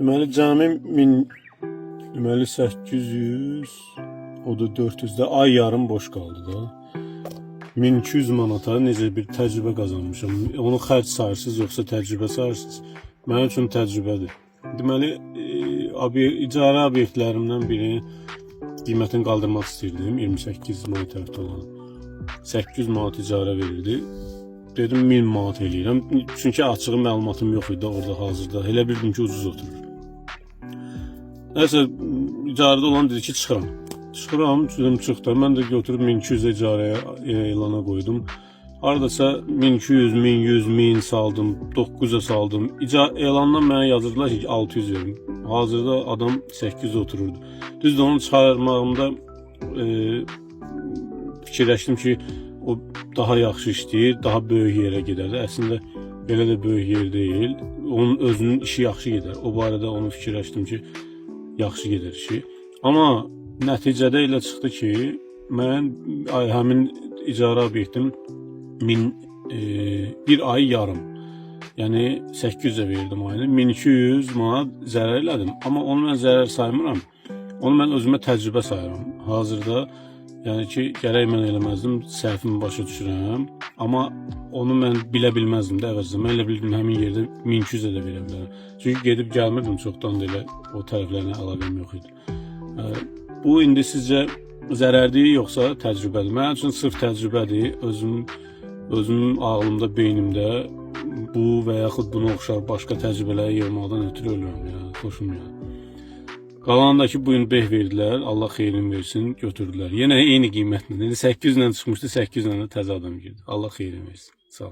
Deməli cəmi 1000, deməli 800, o da 400-də ay yarım boş qaldı da. 1200 manata necə bir təcrübə qazanmışam. Onu xərc sayırsınız yoxsa təcrübə sayırsınız? Mənim üçün təcrübədir. Deməli icarə obyektlərimdən biri qiymətini qaldırmaq istəyirdim. 28 manat həftə olan 800 manat icarə verirdi. Dedim 1000 manat eləyirəm. Çünki açığı məlumatım yox idi orada hazırda. Elə bildim ki ucuz oturur. Nəsə icarədə olan dedi ki çıxıram. Çıxıram, dedim çıxdı. Mən də götürüb 1200 icarəyə elana qoydum. Haradasa 1200, 1100, 1000 saldım, 900'e saldım. Elandan mənə yazırdılar ki 600 verin. Hazırda adam 800 otururdu. Düzdür, onu çıxarmağımda fikirləşdim ki o daha yaxşı işləyir, daha böyük yerə gedərdi. Əslində belə də böyük yer deyil. Onun özünün işi yaxşı gedər. O barədə onu fikirləşdim ki yaxşı gedər işi. Amma nəticədə elə çıxdı ki, mən həmin icarə obyektim bir ay yarım. Yəni 800'e verdim ayını. 1200 manat zərər elədim. Amma onu mən zərər saymıram. Onu mən özümə təcrübə sayıram. Hazırda yəni ki, gərək mən eləməzdim, səhvimi başa düşürəm. Amma onu mən bilə bilməzdim də əvəzdə. Mən elə bildim həmin yerdə 1200'e də verə bilərəm. Çünki gedib gəlmirdim, çoxdan da elə o tərəflərlə əlaqəm yox idi. Bu indi sizcə zərərdir yoxsa təcrübədir? Mənim üçün sırf təcrübədir. Özüm ağlımda, beynimdə bu və yaxud buna oxşar başqa təcrübələri yığmaqdan ötürü ölürəm ya, xoşum ya. Qalanındakı bu gün beh verdilər, Allah xeyrini versin, götürdülər. Yenə eyni qiymətlə. 800 ilə çıxmışdı, 800 ilə də təzə adam girdi. Allah xeyrini versin. Sağ ol.